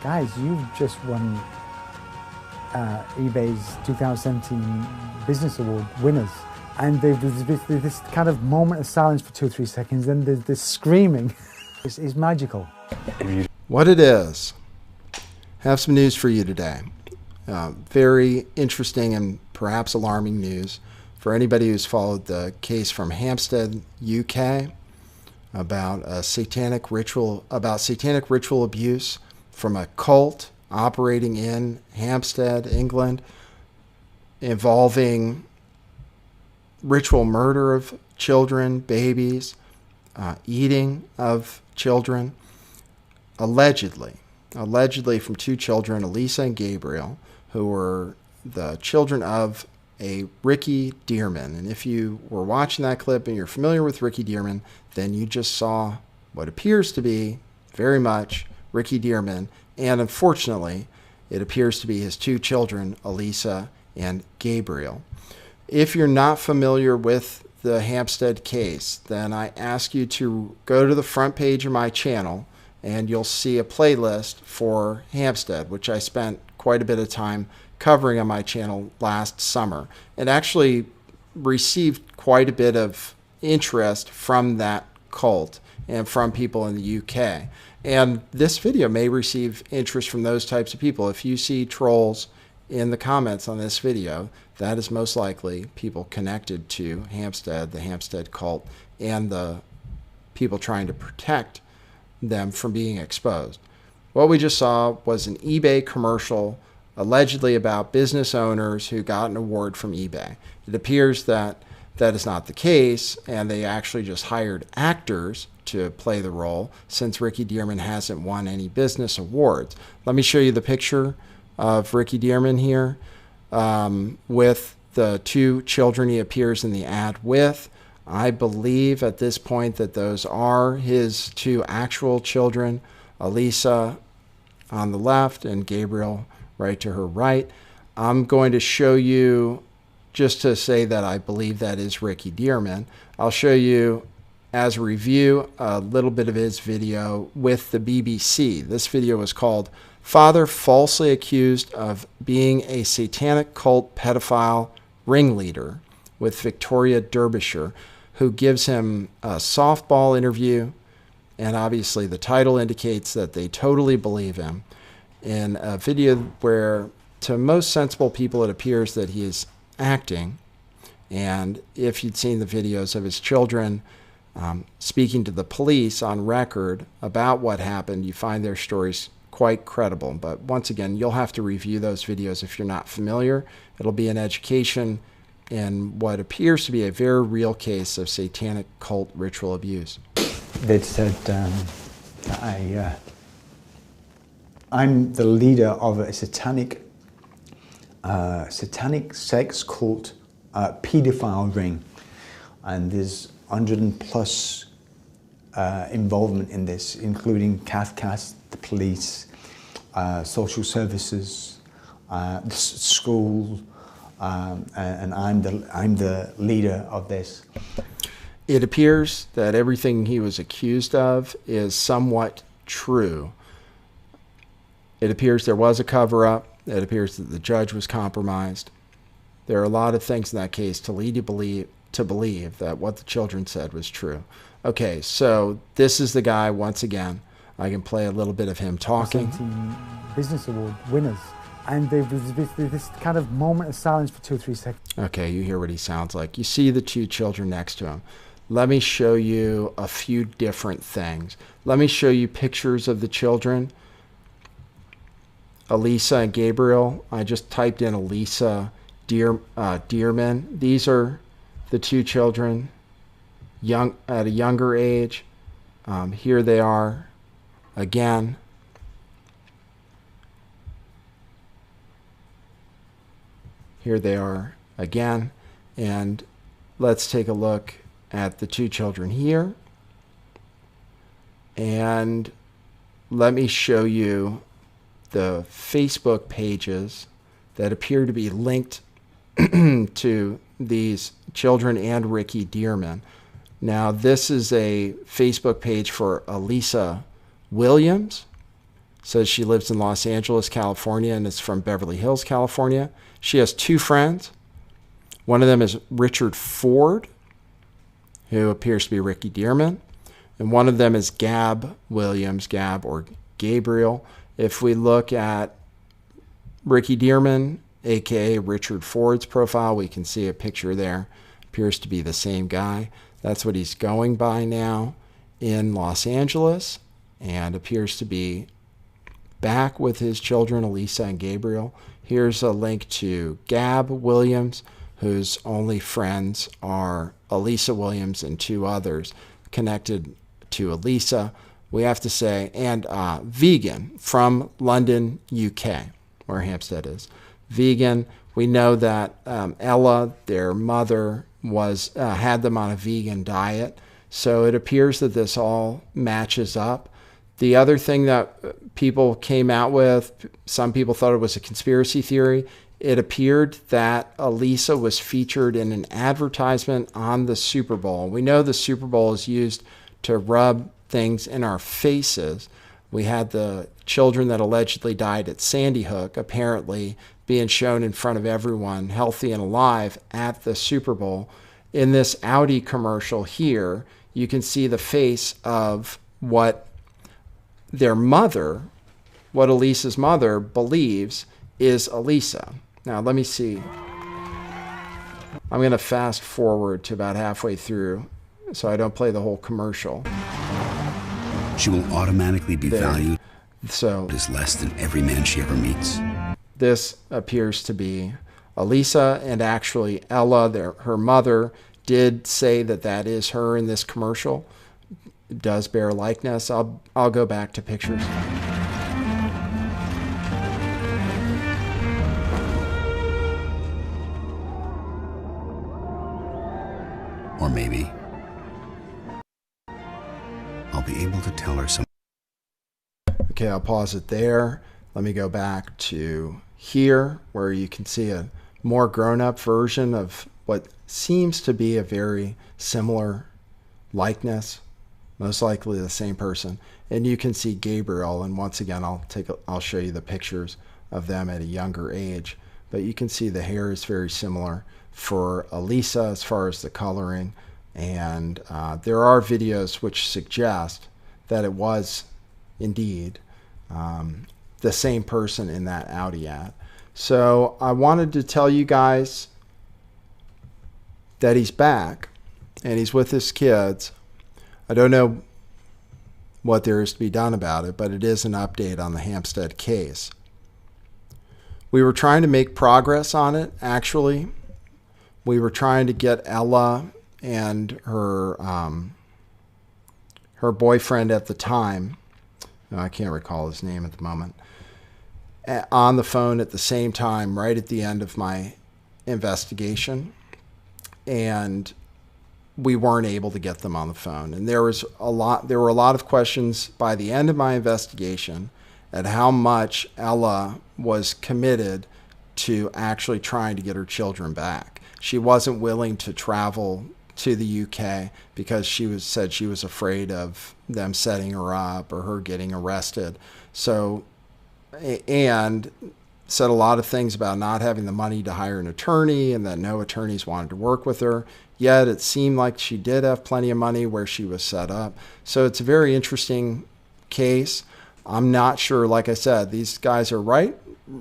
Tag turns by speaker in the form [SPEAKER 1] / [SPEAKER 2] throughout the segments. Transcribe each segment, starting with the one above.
[SPEAKER 1] guys, you've just won eBay's 2017 Business Award winners. And there's this kind of moment of silence for 2 or 3 seconds, then there's this screaming. It's magical.
[SPEAKER 2] What it is, have some news for you today. Very interesting and perhaps alarming news for anybody who's followed the case from Hampstead, UK, about satanic ritual abuse from a cult operating in Hampstead, England, involving ritual murder of children, babies, eating of children, allegedly from 2 children, Elisa and Gabriel, who were the children of a Ricky Dearman. And if you were watching that clip and you're familiar with Ricky Dearman, then you just saw what appears to be very much Ricky Dearman. And unfortunately, it appears to be his 2 children, Elisa and Gabriel. If you're not familiar with the Hampstead case, then I ask you to go to the front page of my channel and you'll see a playlist for Hampstead, which I spent quite a bit of time covering on my channel last summer. It actually received quite a bit of interest from that cult and from people in the UK. And this video may receive interest from those types of people. If you see trolls in the comments on this video, that is most likely people connected to Hampstead, the Hampstead cult, and the people trying to protect them from being exposed. What we just saw was an eBay commercial allegedly about business owners who got an award from eBay. It appears that that is not the case, and they actually just hired actors to play the role since Ricky Dearman hasn't won any business awards. Let me show you the picture of Ricky Dearman here with the 2 children he appears in the ad with. I believe at this point that those are his 2 actual children, Elisa on the left and Gabriel right to her right. I'm going to show you, just to say that I believe that is Ricky Dearman, I'll show you as a review a little bit of his video with the BBC. This video was called "Father Falsely Accused of Being a Satanic Cult Pedophile Ringleader" with Victoria Derbyshire, who gives him a softball interview, and obviously the title indicates that they totally believe him, in a video where to most sensible people it appears that he is acting. And if you'd seen the videos of his children speaking to the police on record about what happened, you find their stories quite credible. But once again, you'll have to review those videos if you're not familiar. It'll be an education in what appears to be a very real case of satanic cult ritual abuse.
[SPEAKER 1] They said I'm the leader of a satanic sex cult pedophile ring, and there's 100+ involvement in this, including CAFCAS, the police, social services, the school, and I'm the leader of this.
[SPEAKER 2] It appears that everything he was accused of is somewhat true. It appears there was a cover-up. It appears that the judge was compromised. There are a lot of things in that case to lead you to believe that what the children said was true. Okay, so this is the guy once again. I can play a little bit of him talking.
[SPEAKER 1] Business Award winners. And there's this kind of moment of silence for 2 or 3 seconds.
[SPEAKER 2] Okay, you hear what he sounds like. You see the 2 children next to him. Let me show you a few different things. Let me show you pictures of the children. Elisa and Gabriel. I just typed in Elisa Dearman. These are the 2 children at a younger age. Here they are again. Here they are again. And let's take a look at the 2 children here. And let me show you the Facebook pages that appear to be linked to these children and Ricky Dearman. Now, this is a Facebook page for Elisa Williams. says she lives in Los Angeles, California, and is from Beverly Hills, California. She has two friends. One of them is Richard Ford, who appears to be Ricky Dearman. And one of them is Gab Williams, Gab or Gabriel. If we look at Ricky Dearman, aka Richard Ford's profile, we can see a picture there. Appears to be the same guy. That's what he's going by now in Los Angeles, and appears to be back with his children, Elisa and Gabriel. Here's a link to Gab Williams, whose only friends are Elisa Williams and two others connected to Elisa. We have to say, and Vegan from London, UK, where Hampstead is. Vegan, we know that Ella, their mother, had them on a vegan diet. So it appears that this all matches up. The other thing that people came out with, some people thought it was a conspiracy theory. It appeared that Elisa was featured in an advertisement on the Super Bowl. We know the Super Bowl is used to rub things in our faces. We had the children that allegedly died at Sandy Hook apparently being shown in front of everyone, healthy and alive, at the Super Bowl. In this Audi commercial here, you can see the face of what their mother, what Elisa's mother believes is Elisa. Now, let me see. I'm going to fast forward to about halfway through so I don't play the whole commercial.
[SPEAKER 3] She will automatically be valued
[SPEAKER 2] so
[SPEAKER 3] as less than every man she ever meets.
[SPEAKER 2] This appears to be Elisa, and actually Ella, her mother, did say that that is her in this commercial. It does bear likeness. I'll go back to pictures.
[SPEAKER 3] Or maybe I'll be able to tell her some.
[SPEAKER 2] Okay, I'll pause it there. Let me go back to here, where you can see a more grown-up version of what seems to be a very similar likeness, most likely the same person. And you can see Gabriel, and once again, I'll show you the pictures of them at a younger age. But you can see the hair is very similar for Elisa as far as the coloring, and there are videos which suggest that it was indeed the same person in that Audi ad. So I wanted to tell you guys that he's back and he's with his kids. I don't know what there is to be done about it, but it is an update on the Hampstead case. We were trying to make progress on it, actually. We were trying to get Ella and her boyfriend at the time, I can't recall his name at the moment, on the phone at the same time, right at the end of my investigation. And we weren't able to get them on the phone. And there were a lot of questions by the end of my investigation at how much Ella was committed to actually trying to get her children back. She wasn't willing to travel to the UK because said she was afraid of them setting her up or her getting arrested. So, and said a lot of things about not having the money to hire an attorney and that no attorneys wanted to work with her. Yet it seemed like she did have plenty of money where she was set up. So it's a very interesting case. I'm not sure, like I said, these guys are right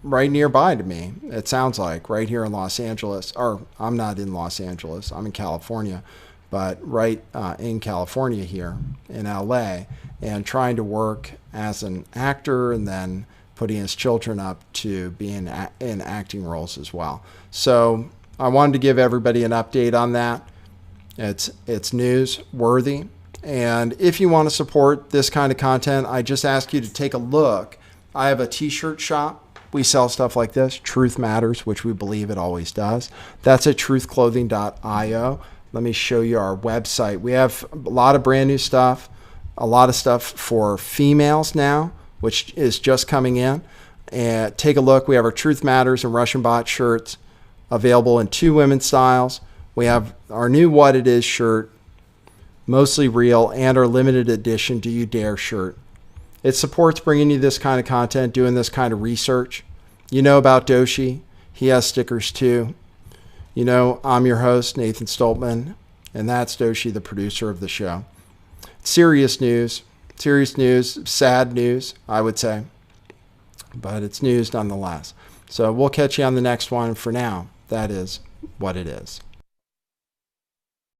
[SPEAKER 2] nearby to me. It sounds like right here in Los Angeles, or I'm not in Los Angeles, I'm in California, but right in California here in LA, and trying to work as an actor and then putting his children up to be in acting roles as well. So I wanted to give everybody an update on that. It's newsworthy. And if you want to support this kind of content, I just ask you to take a look. I have a t-shirt shop. We sell stuff like this, Truth Matters, which we believe it always does. That's at truthclothing.io. Let me show you our website. We have a lot of brand new stuff, a lot of stuff for females now, which is just coming in. And take a look. We have our Truth Matters and Russian Bot shirts available in 2 women's styles. We have our new What It Is shirt, mostly real, and our limited edition Do You Dare shirt. It supports bringing you this kind of content, doing this kind of research. You know about Doshi. He has stickers too. You know, I'm your host, Nathan Stoltman, and that's Doshi, the producer of the show. Serious news, sad news, I would say, but it's news nonetheless. So we'll catch you on the next one. For now, that is what it is.